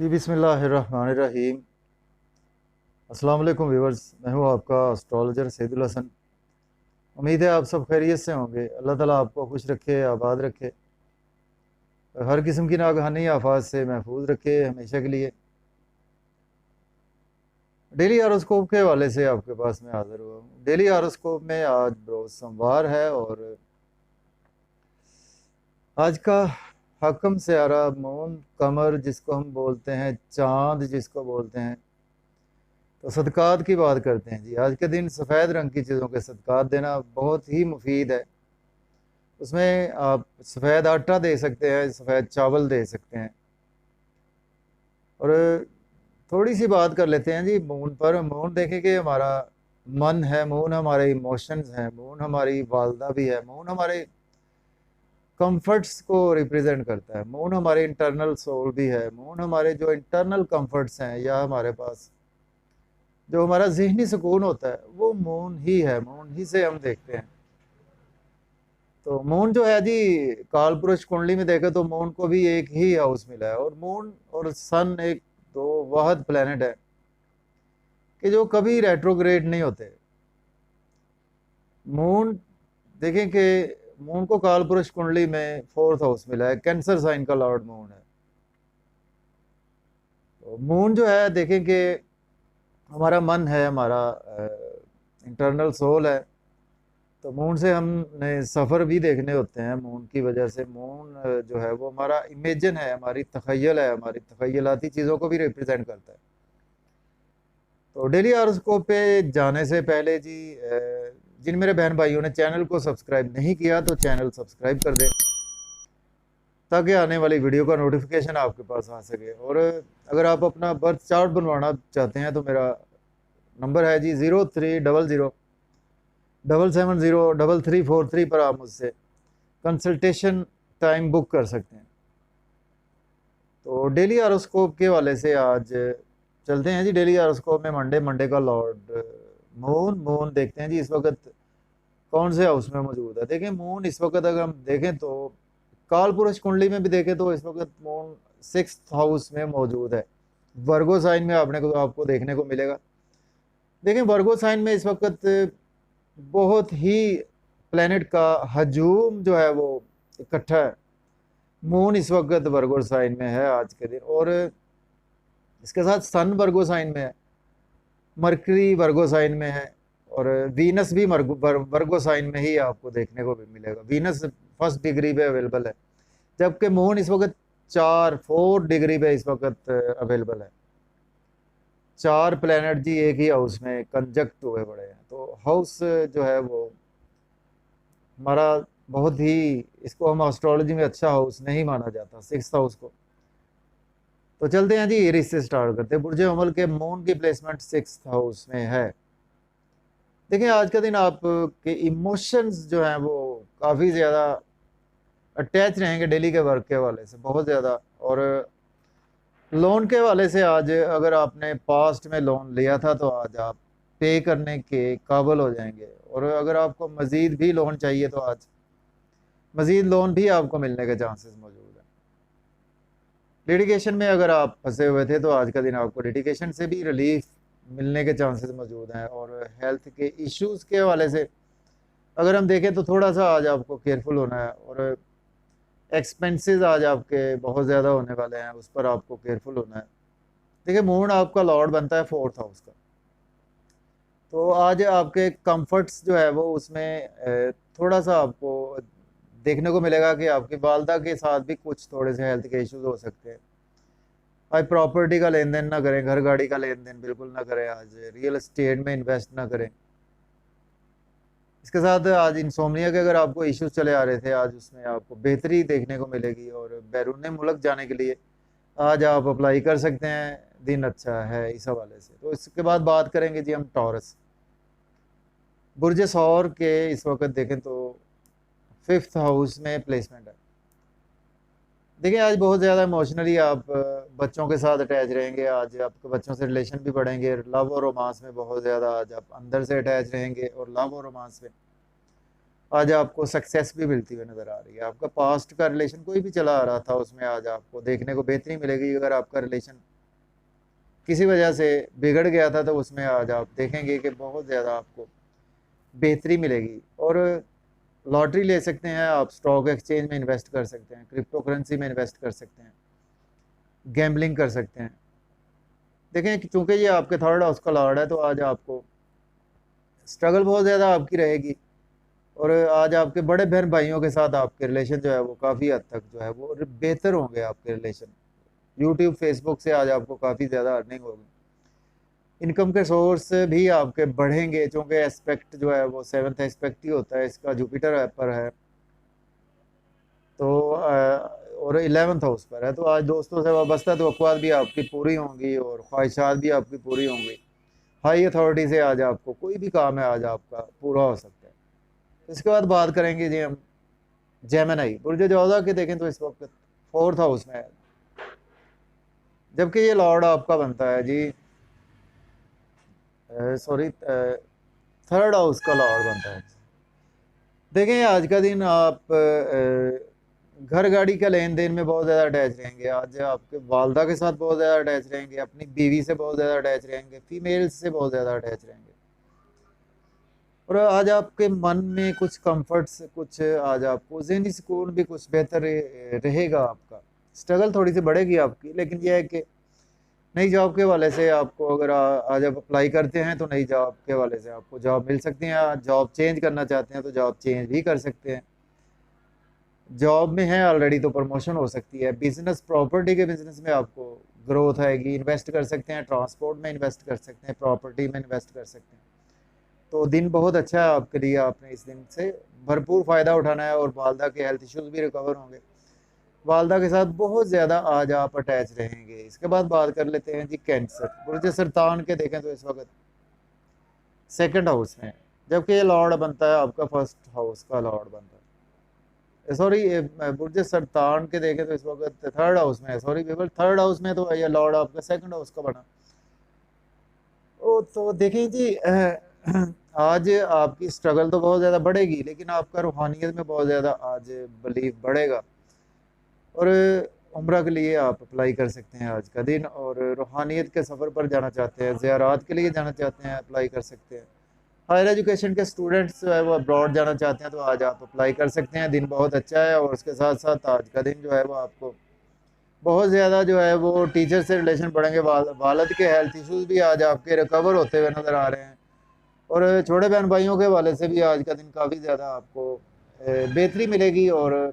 जी बिस्मिल्लाहिर्रहमानिर्रहीम। अस्सलाम वालेकुम व्यूवर्स, मैं हूँ आपका एस्ट्रोलॉजर सैदुल हसन। उम्मीद है आप सब खैरियत से होंगे। अल्लाह ताला आपको खुश रखे, आबाद रखे, हर किस्म की नागहानी आफात से महफूज रखे हमेशा के लिए। डेली हारोस्कोप के हवाले से आपके पास मैं हाज़िर हुआ हूँ। डेली हारोस्कोप में आज रोज़ सोमवार है और आज का हकम स्यारा मून, कमर जिसको हम बोलते हैं, चाँद जिसको बोलते हैं, तो सदक़ात की बात करते हैं जी। आज के दिन सफ़ेद रंग की चीज़ों के सदक़ात देना बहुत ही मुफीद है। उसमें आप सफ़ेद आटा दे सकते हैं, सफ़ेद चावल दे सकते हैं। और थोड़ी सी बात कर लेते हैं जी मून पर। मून देखें कि हमारा मन है, मून हमारे इमोशंस हैं, मून हमारी वालदा भी है, मून हमारे कंफर्ट्स को रिप्रेजेंट करता है, मून हमारे इंटरनल सोल भी है, मून हमारे जो इंटरनल कंफर्ट्स हैं या हमारे पास जो हमारा ज़हनी सुकून होता है वो मून ही है, मून ही से हम देखते हैं। तो मून जो है जी, काल पुरुष कुंडली में देखे तो मून को भी एक ही हाउस मिला है, और मून और सन एक दो वाहिद प्लेनेट है कि जो कभी रेट्रोग्रेड नहीं होते। मून देखें कि मून को काल पुरुष कुंडली में फोर्थ हाउस मिला है, कैंसर साइन का लॉर्ड मून है। तो मून जो है देखें कि हमारा मन है, हमारा इंटरनल सोल है। तो मून से हमने सफ़र भी देखने होते हैं। मून की वजह से मून जो है वो हमारा इमेजिन है, हमारी तखय्युल है, हमारी तखय्युलाती चीज़ों को भी रिप्रेजेंट करता है। तो डेली हॉरोस्कोप पे जाने से पहले जी, जिन मेरे बहन भाइयों ने चैनल को सब्सक्राइब नहीं किया तो चैनल सब्सक्राइब कर दें, ताकि आने वाली वीडियो का नोटिफिकेशन आपके पास आ सके। और अगर आप अपना बर्थ चार्ट बनवाना चाहते हैं तो मेरा नंबर है जी 030077070343 पर आप मुझसे कंसल्टेशन टाइम बुक कर सकते हैं। तो डेली हॉरोस्कोप के वाले से आज चलते हैं जी। डेली हॉरोस्कोप में मंडे का लॉर्ड मून, मून देखते हैं जी इस वक्त कौन से हाउस में मौजूद है। देखें मून इस वक्त अगर हम देखें तो काल पुरुष कुंडली में भी देखें तो इस वक्त मून 6th हाउस में मौजूद है। वर्गो साइन में आपको देखने को मिलेगा। देखें वर्गो साइन में इस वक्त बहुत ही प्लेनेट का हजूम जो है वो इकट्ठा है। मून इस वक्त वर्गो साइन में है आज के दिन, और इसके साथ सन वर्गो साइन में है, मरकरी वर्गो साइन में है, और वीनस भी वर्गो साइन में ही आपको देखने को भी मिलेगा। वीनस फर्स्ट डिग्री पे अवेलेबल है, जबकि मून इस वक्त 4 डिग्री पे इस वक्त अवेलेबल है। 4 प्लैनेट जी एक ही हाउस में कंजक्ट हुए पड़े हैं। तो हाउस जो है वो हमारा बहुत ही, इसको हम एस्ट्रोलॉजी में अच्छा हाउस नहीं माना जाता, 6th हाउस को। तो चलते हैं जी एरीज से स्टार्ट करते हैं। बुर्ज अमल के मून की प्लेसमेंट 6th हाउस में है। देखिए आज का दिन आपके इमोशंस जो हैं वो काफ़ी ज़्यादा अटैच रहेंगे डेली के वर्क के हवाले से, बहुत ज़्यादा। और लोन के हवाले से आज अगर आपने पास्ट में लोन लिया था तो आज आप पे करने के काबिल हो जाएंगे, और अगर आपको मज़ीद भी लोन चाहिए तो आज मज़ीद लोन भी आपको मिलने के चांसेस मौजूद हैं। लिटिगेशन में अगर आप फंसे हुए थे तो आज का दिन आपको लिटिगेशन से भी रिलीफ मिलने के चांसेस मौजूद हैं। और हेल्थ के इश्यूज़ के हवाले से अगर हम देखें तो थोड़ा सा आज आपको केयरफुल होना है, और एक्सपेंसेस आज आपके बहुत ज़्यादा होने वाले हैं, उस पर आपको केयरफुल होना है। देखिए मून आपका लॉर्ड बनता है 4th हाउस का। तो आज आपके कंफर्ट्स जो है वो उसमें थोड़ा सा आपको देखने को मिलेगा कि आपकी वालदा के साथ भी कुछ थोड़े से हेल्थ के इश्यूज हो सकते हैं। आज प्रॉपर्टी का लेन देन ना करें, घर गाड़ी का लेन देन बिल्कुल ना करें, आज रियल एस्टेट में इन्वेस्ट ना करें। इसके साथ आज इंसोम्निया के अगर आपको इश्यूज चले आ रहे थे, आज उसमें आपको बेहतरी देखने को मिलेगी, और बैरून मुल्क जाने के लिए आज आप अप्लाई कर सकते हैं, दिन अच्छा है इस हवाले से। तो इसके बाद बात करेंगे जी हम टॉरस। बुर्ज सौर के इस वक्त देखें तो 5th हाउस में प्लेसमेंट है। देखिए आज बहुत ज़्यादा इमोशनली आप बच्चों के साथ अटैच रहेंगे, आज आपके बच्चों से रिलेशन भी बढ़ेंगे, लव और रोमांस में बहुत ज़्यादा आज आप अंदर से अटैच रहेंगे, और लव और रोमांस में आज आपको सक्सेस भी मिलती हुई नज़र आ रही है। आपका पास्ट का रिलेशन कोई भी चला आ रहा था, उसमें आज आपको देखने को बेहतरी मिलेगी। अगर आपका रिलेशन किसी वजह से बिगड़ गया था, तो उसमें आज आप देखेंगे कि बहुत ज़्यादा आपको बेहतरी मिलेगी। और लॉटरी ले सकते हैं आप, स्टॉक एक्सचेंज में इन्वेस्ट कर सकते हैं, क्रिप्टो करेंसी में इन्वेस्ट कर सकते हैं, गैम्बलिंग कर सकते हैं। देखें कि चूंकि ये आपके थर्ड हाउस का लॉर्ड है, तो आज आपको स्ट्रगल बहुत ज़्यादा आपकी रहेगी। और आज आपके बड़े बहन भाइयों के साथ आपके रिलेशन जो है वो काफ़ी हद तक जो है वो बेहतर होंगे आपके रिलेशन। यूट्यूब फेसबुक से आज आपको काफ़ी ज़्यादा अर्निंग होगी। इनकम के सोर्स भी आपके बढ़ेंगे, चूँकि एस्पेक्ट जो है वो 7th एस्पेक्ट ही होता है, इसका जुपिटर पर है, तो और 11th हाउस पर है। तो आज दोस्तों से वाबस्ता तवक्कुआत भी आपकी पूरी होंगी और ख्वाहिशात भी आपकी पूरी होंगी। हाई अथॉरिटी से आज आपको कोई भी काम है आज आपका पूरा हो सकता है। इसके बाद बात करेंगे जी हम जेमिनी बुर्ज जोधा के। देखें तो इस वक्त 4th हाउस में है, जबकि ये लॉर्ड आपका बनता है जी, सॉरी, 3rd हाउस का लॉर्ड बनता है। देखें आज का दिन आप घर गाड़ी का लेन देन में बहुत ज़्यादा अटैच रहेंगे। आज आपके वालदा के साथ बहुत ज़्यादा अटैच रहेंगे, अपनी बीवी से बहुत ज़्यादा अटैच रहेंगे, फीमेल्स से बहुत ज़्यादा अटैच रहेंगे। और आज आपके मन में कुछ कंफर्ट्स, कुछ आज आपको ज़हनी सुकून भी कुछ बेहतर रहेगा। आपका स्ट्रगल थोड़ी सी बढ़ेगी आपकी, लेकिन यह है कि नई जॉब के वाले से आपको, अगर आज आप अप्लाई करते हैं तो नई जॉब के वाले से आपको जॉब मिल सकती है। जॉब चेंज करना चाहते हैं तो जॉब चेंज भी कर सकते हैं। जॉब में है ऑलरेडी तो प्रमोशन हो सकती है। बिजनेस, प्रॉपर्टी के बिजनेस में आपको ग्रोथ आएगी। इन्वेस्ट कर सकते हैं, ट्रांसपोर्ट में इन्वेस्ट कर सकते हैं, प्रॉपर्टी में इन्वेस्ट कर सकते हैं। तो दिन बहुत अच्छा है आपके लिए। आपने इस दिन से भरपूर फ़ायदा उठाना है। और वालदा के हेल्थ इश्यूज़ भी रिकवर होंगे। वालदा के साथ बहुत ज़्यादा आज आप अटैच रहेंगे। इसके बाद बात कर लेते हैं जी कैंसर बुर्ज सरतान के। देखें तो इस वक्त 2nd हाउस में है, जबकि ये लॉर्ड बनता है आपका 1st हाउस का लॉर्ड बनता है। सॉरी, बुर्ज सरतान के देखें तो इस वक्त 3rd हाउस में है। सॉरी पीपल, 3rd हाउस में, तो ये लॉर्ड आपका 2nd हाउस का बना। ओ तो देखें जी, आज आपकी स्ट्रगल तो बहुत ज़्यादा बढ़ेगी, लेकिन आपका रूहानियत में बहुत ज़्यादा आज बिलीव बढ़ेगा। और उम्रा के लिए आप अप्लाई कर सकते हैं आज का दिन। और रूहानियत के सफ़र पर जाना चाहते हैं, ज़ियारात के लिए जाना चाहते हैं, अप्लाई कर सकते हैं। हायर एजुकेशन के स्टूडेंट्स जो है वो अब्रॉड जाना चाहते हैं, तो आज आप अप्लाई कर सकते हैं। दिन बहुत अच्छा है। और उसके साथ साथ आज का दिन जो है वो आपको बहुत ज़्यादा जो है वो टीचर से रिलेशन बढ़ेंगे। वालद के हेल्थ इश्यूज़ भी आज आपके रिकवर होते हुए नज़र आ रहे हैं। और छोटे बहन भाइयों के हवाले से भी आज का दिन काफ़ी ज़्यादा आपको बेहतरी मिलेगी। और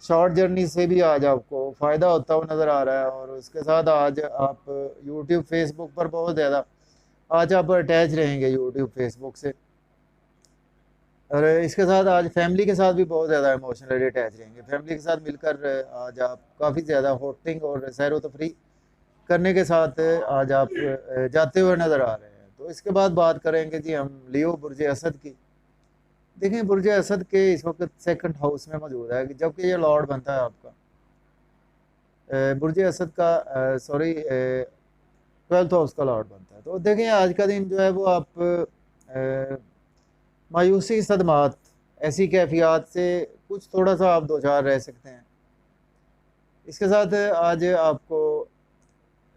शॉर्ट जर्नी से भी आज आपको फ़ायदा होता हुआ नज़र आ रहा है। और उसके साथ आज आप यूट्यूब फेसबुक पर बहुत ज़्यादा आज आप अटैच रहेंगे यूट्यूब फेसबुक से। और इसके साथ आज फैमिली के साथ भी बहुत ज़्यादा इमोशनली अटैच रहेंगे। फैमिली के साथ मिलकर आज आप काफ़ी ज़्यादा होटिंग और सैर व तफरी करने के साथ आज आप जाते हुए नज़र आ रहे हैं। तो इसके बाद बात करेंगे जी हम लियो बुर्ज असद की। देखें बुर्ज असद के इस वक्त 2nd हाउस में मौजूद है, जबकि ये लॉर्ड बनता है आपका बुर्ज असद का, सॉरी, 12th हाउस का लॉर्ड बनता है। तो देखें आज का दिन जो है वो आप मायूसी, सदमात, ऐसी कैफियत से कुछ थोड़ा सा आप दो चार रह सकते हैं। इसके साथ आज आपको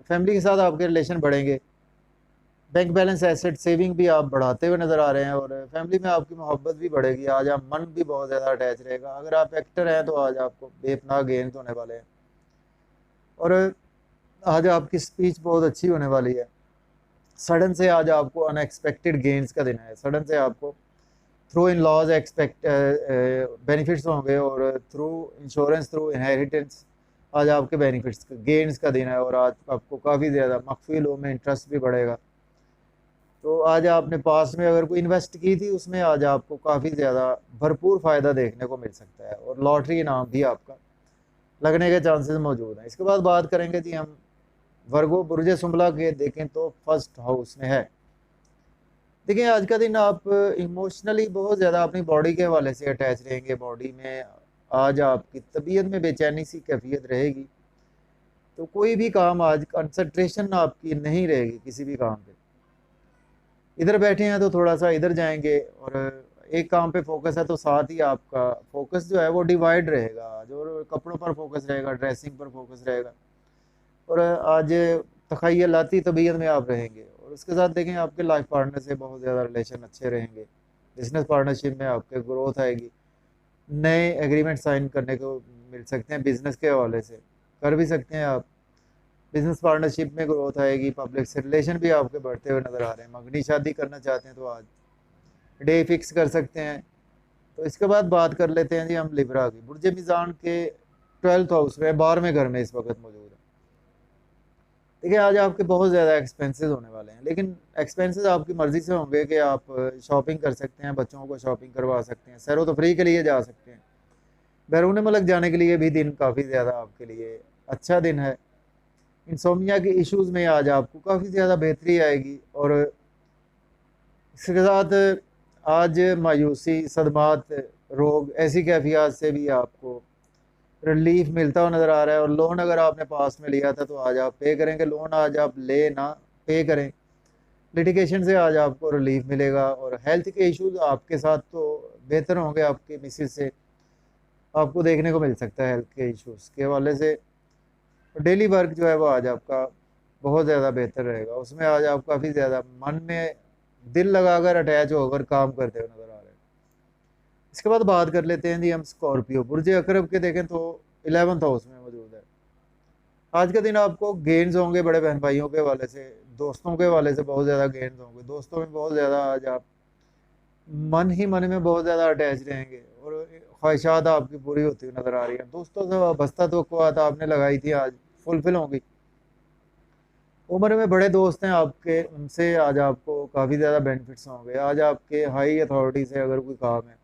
फैमिली के साथ आपके रिलेशन बढ़ेंगे। बैंक बैलेंस, एसेट, सेविंग भी आप बढ़ाते हुए नज़र आ रहे हैं। और फैमिली में आपकी मोहब्बत भी बढ़ेगी। आज आप मन भी बहुत ज़्यादा अटैच रहेगा। अगर आप एक्टर हैं तो आज आपको बेपनाह गेंस होने वाले हैं। और आज आपकी स्पीच बहुत अच्छी होने वाली है। सडन से आज आपको अनएक्सपेक्टेड गेंस का दिन है। सडन से आपको through in laws expect benefits होंगे। और थ्रू इंश्योरेंस, थ्रू इनहेरिटेंस आज आपके बेनिफिट्स गेंस का दिन है। और आज आपको काफ़ी ज़्यादा मख्फी लोन में इंटरेस्ट भी बढ़ेगा। तो आज आपने पास में अगर कोई इन्वेस्ट की थी, उसमें आज आपको काफ़ी ज़्यादा भरपूर फ़ायदा देखने को मिल सकता है। और लॉटरी इनाम भी आपका लगने के चांसेस मौजूद हैं। इसके बाद बात करेंगे जी हम वर्गो बुर्ज सुंबला के। देखें तो 1st हाउस में है। देखिए आज का दिन आप इमोशनली बहुत ज़्यादा अपनी बॉडी के हवाले से अटैच रहेंगे। बॉडी में आज आपकी तबीयत में बेचैनी सी कैफियत रहेगी। तो कोई भी काम आज कंसंट्रेशन आपकी नहीं रहेगी किसी भी काम पे। इधर बैठे हैं तो थोड़ा सा इधर जाएंगे। और एक काम पे फोकस है तो साथ ही आपका फोकस जो है वो डिवाइड रहेगा, जो कपड़ों पर फोकस रहेगा, ड्रेसिंग पर फोकस रहेगा, और आज तखयलाती तबीयत में आप रहेंगे। और उसके साथ देखें आपके लाइफ पार्टनर से बहुत ज़्यादा रिलेशन अच्छे रहेंगे, बिजनेस पार्टनरशिप में आपके ग्रोथ आएगी, नए एग्रीमेंट साइन करने को मिल सकते हैं, बिजनेस के हवाले से कर भी सकते हैं आप। बिजनेस पार्टनरशिप में ग्रोथ आएगी, पब्लिक से रिलेशन भी आपके बढ़ते हुए नज़र आ रहे हैं। मगनी शादी करना चाहते हैं तो आज डे फिक्स कर सकते हैं। तो इसके बाद बात कर लेते हैं जी हम लिब्रा की। बुर्ज मिज़ान के 12th हाउस में, 12वें घर में इस वक्त मौजूद है। देखिए आज आपके बहुत ज़्यादा एक्सपेंसेस होने वाले हैं, लेकिन एक्सपेंसेस आपकी मर्ज़ी से होंगे कि आप शॉपिंग कर सकते हैं, बच्चों को शॉपिंग करवा सकते हैं, सैर व तफरीह के लिए जा सकते हैं, बैरून मुल्क जाने के लिए भी दिन काफ़ी ज़्यादा आपके लिए अच्छा दिन है। इंसोमिया के इश्यूज़ में आज आपको काफ़ी ज़्यादा बेहतरी आएगी, और इसके साथ आज मायूसी, सदमात, रोग, ऐसी कैफियत से भी आपको रिलीफ मिलता हुआ नज़र आ रहा है। और लोन अगर आपने पास में लिया था तो आज आप पे करेंगे, लोन आज आप ले ना पे करें, लिटिगेशन से आज आपको रिलीफ मिलेगा। और हेल्थ के इश्यूज आपके साथ तो बेहतर होंगे, आपके मिसिस से आपको देखने को मिल सकता है हेल्थ के इश्यूज के हवाले से। डेली वर्क जो है वो आज आपका बहुत ज़्यादा बेहतर रहेगा, उसमें आज आप काफ़ी ज़्यादा मन में दिल लगाकर अटैच होकर काम करते हुए नज़र आ रहे हैं। इसके बाद बात कर लेते हैं जी हम स्कॉर्पियो। बुर्ज अकरब के देखें तो 11th हाउस में मौजूद है। आज का दिन आपको गेंस होंगे बड़े बहन भाइयों के हवाले से, दोस्तों के हवाले से बहुत ज़्यादा गेंस होंगे, दोस्तों में बहुत ज़्यादा आज आप मन ही मन में बहुत ज़्यादा अटैच रहेंगे, और ख्वाहिशात आपकी पूरी होती हुई नज़र आ रही है। दोस्तों से वाबस्ता तवक्कुआत आपने लगाई थी आज फुलफिल होंगी। उम्र में बड़े दोस्त हैं आपके, उनसे आज आपको काफ़ी ज़्यादा बेनिफिट्स होंगे। आज आपके हाई अथॉरिटी से अगर कोई काम है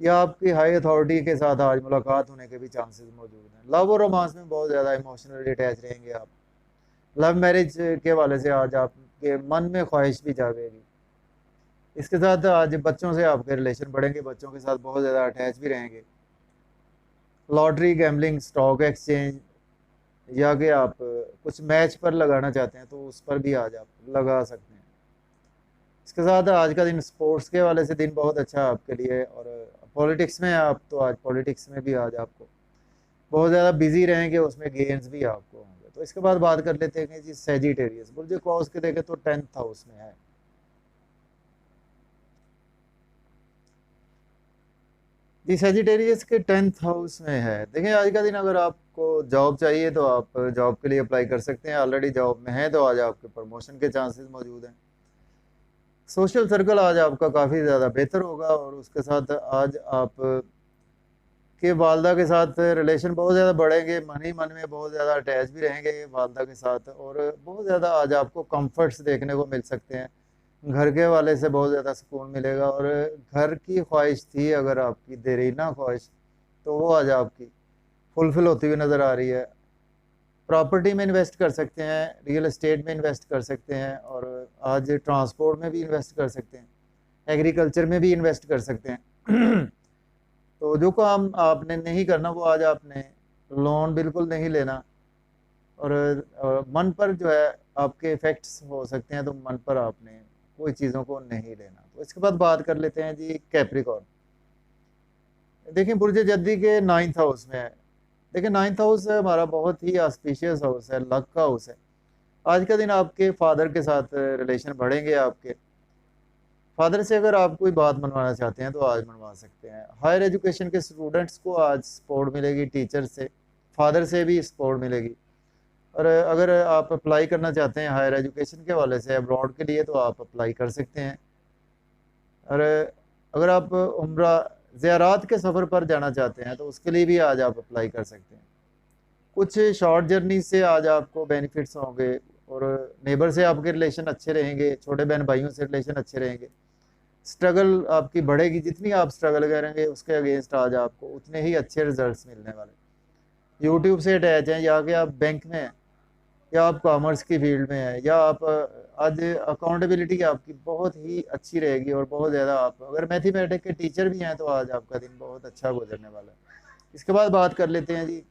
या आपकी हाई अथॉरिटी के साथ आज मुलाकात होने के भी चांसेस मौजूद हैं। लव और रोमांस में बहुत ज़्यादा इमोशनली अटैच रहेंगे आप। लव मैरिज के हवाले से आज आपके मन में ख्वाहिश भी जागेगी। इसके साथ आज बच्चों से आपके रिलेशन बढ़ेंगे, बच्चों के साथ बहुत ज़्यादा अटैच भी रहेंगे। लॉटरी, गैम्बलिंग, स्टॉक एक्सचेंज, या कि आप कुछ मैच पर लगाना चाहते हैं तो उस पर भी आज आप लगा सकते हैं। इसके साथ आज का दिन स्पोर्ट्स के हवाले से दिन बहुत अच्छा है आपके लिए। और पॉलिटिक्स में आप तो आज पॉलिटिक्स में भी आज आपको बहुत ज़्यादा बिजी रहेंगे, उसमें गेम्स भी आपको होंगे। तो इसके बाद बात कर लेते हैं जी सेजिटेरियस। बुर्ज क्रॉस के देखें तो 10th हाउस में है। जी सेजिटेरियस के 10th हाउस में है। देखें आज का दिन अगर आपको जॉब चाहिए तो आप जॉब के लिए अप्लाई कर सकते हैं, ऑलरेडी जॉब में है तो आज आपके प्रमोशन के चांसेस मौजूद हैं। सोशल सर्कल आज आपका काफ़ी ज़्यादा बेहतर होगा, और उसके साथ आज आप के वालदा के साथ रिलेशन बहुत ज़्यादा बढ़ेंगे, मन ही मन में बहुत ज़्यादा अटैच भी रहेंगे वालदा के साथ, और बहुत ज़्यादा आज आपको कंफर्ट्स देखने को मिल सकते हैं। घर के वाले से बहुत ज़्यादा सुकून मिलेगा, और घर की ख्वाहिश थी अगर आपकी देरीना ख्वाहिश, तो वो आज आपकी फुलफिल होती हुई नज़र आ रही है। प्रॉपर्टी में इन्वेस्ट कर सकते हैं, रियल एस्टेट में इन्वेस्ट कर सकते हैं, और आज ट्रांसपोर्ट में भी इन्वेस्ट कर सकते हैं, एग्रीकल्चर में भी इन्वेस्ट कर सकते हैं। तो जो काम आपने नहीं करना वो आज आपने लोन बिल्कुल नहीं लेना, और मन पर जो है आपके इफ़ेक्ट्स हो सकते हैं, तो मन पर आपने कोई चीज़ों को नहीं लेना। तो इसके बाद बात कर लेते हैं जी कैप्रिकॉर्न। देखिए बुर्ज जद्दी के 9th हाउस में है। देखिए 9th हाउस है हमारा बहुत ही ऑस्पिशियस हाउस है, लक का हाउस है। आज का दिन आपके फादर के साथ रिलेशन बढ़ेंगे आपके। फादर से अगर आप कोई बात मनवाना चाहते हैं तो आज मनवा सकते हैं। हायर एजुकेशन के स्टूडेंट्स को आज सपोर्ट मिलेगी, टीचर से, फादर से भी सपोर्ट मिलेगी। और अगर आप अप्लाई करना चाहते हैं हायर एजुकेशन के हवाले से अब्रॉड के लिए तो आप अप्लाई कर सकते हैं। और अगर आप उम्रा ज़ियारात के सफ़र पर जाना चाहते हैं तो उसके लिए भी आज आप अप्लाई कर सकते हैं। कुछ शॉर्ट जर्नी से आज आपको बेनिफिट्स होंगे, और नेबर से आपके रिलेशन अच्छे रहेंगे, छोटे बहन भाइयों से रिलेशन अच्छे रहेंगे। स्ट्रगल आपकी बढ़ेगी, जितनी आप स्ट्रगल करेंगे उसके अगेंस्ट आज आपको उतने ही अच्छे रिजल्ट्स मिलने वाले। यूट्यूब से अटैच हैं, या कि आप बैंक में हैं, या आप कॉमर्स की फील्ड में हैं, या आप आज अकाउंटेबिलिटी आपकी बहुत ही अच्छी रहेगी, और बहुत ज़्यादा आप अगर मैथमेटिक्स के टीचर भी हैं तो आज आपका दिन बहुत अच्छा गुजरने वाला है। इसके बाद बात कर लेते हैं जी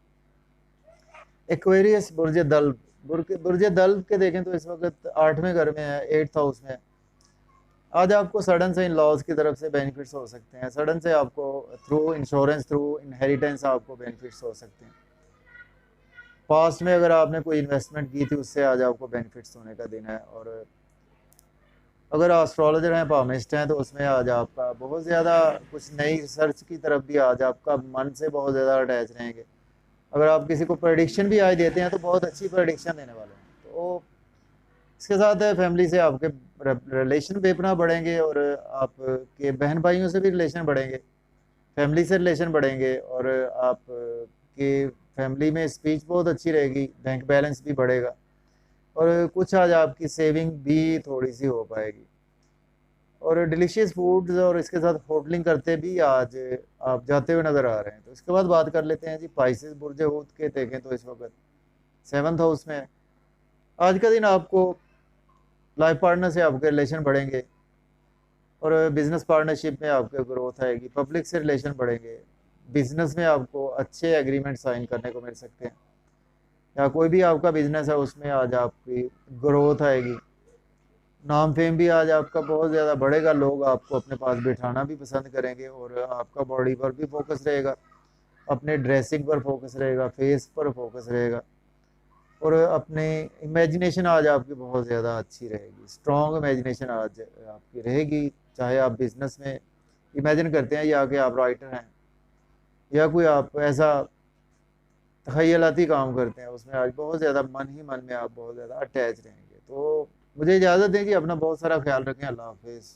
एक्वेरियस बुर्ज दल्ब। बुर्ज दल्ब के देखें तो इस वक्त 8वें घर में है, 8th हाउस में है। आज आपको सडन से इन लॉज की तरफ से बेनिफिट्स हो सकते हैं, सडन से आपको थ्रू इंश्योरेंस, थ्रू इनहेरिटेंस आपको बेनिफिट्स हो सकते हैं। पास्ट में अगर आपने कोई इन्वेस्टमेंट की थी उससे आज आपको बेनिफिट्स होने का दिन है। और अगर एस्ट्रोलॉजर हैं, पामिस्ट हैं, तो उसमें आज आपका बहुत ज़्यादा कुछ नई रिसर्च की तरफ भी आज आपका मन से बहुत ज़्यादा अटैच रहेंगे। अगर आप किसी को प्रेडिक्शन भी आज देते हैं तो बहुत अच्छी प्रेडिक्शन देने वाले हैं। तो इसके साथ फैमिली से आपके रिलेशन बेपना बढ़ेंगे और आपके बहन भाइयों से भी रिलेशन बढ़ेंगे, फैमिली से रिलेशन बढ़ेंगे और आपके फैमिली में स्पीच बहुत अच्छी रहेगी, बैंक बैलेंस भी बढ़ेगा और कुछ आज आपकी सेविंग भी थोड़ी सी हो पाएगी। और डिलीशियस फूड्स और इसके साथ होटलिंग करते भी आज आप जाते हुए नज़र आ रहे हैं। तो इसके बाद बात कर लेते हैं जी पाइसेस बुर्ज हूत के। देखें तो इस वक्त 7th हाउस में आज का दिन आपको लाइफ पार्टनर से आपके रिलेशन बढ़ेंगे और बिजनेस पार्टनरशिप में आपके ग्रोथ आएगी, पब्लिक से रिलेशन बढ़ेंगे, बिजनेस में आपको अच्छे एग्रीमेंट साइन करने को मिल सकते हैं, या कोई भी आपका बिजनेस है उसमें आज आपकी ग्रोथ आएगी, नाम फेम भी आज आपका बहुत ज़्यादा बढ़ेगा, लोग आपको अपने पास बिठाना भी पसंद करेंगे और आपका बॉडी पर भी फोकस रहेगा, अपने ड्रेसिंग पर फोकस रहेगा, फेस पर फोकस रहेगा और अपने इमेजिनेशन आज आपकी बहुत ज़्यादा अच्छी रहेगी, स्ट्रॉन्ग इमेजिनेशन आज आपकी रहेगी। चाहे आप बिजनेस में इमेजिन करते हैं या कि आप राइटर हैं या कोई आप ऐसा तखयलाती काम करते हैं, उसमें आज बहुत ज़्यादा मन ही मन में आप बहुत ज़्यादा अटैच रहेंगे। तो मुझे इजाज़त दें जी, अपना बहुत सारा ख्याल रखें। अल्लाह हाफिज़।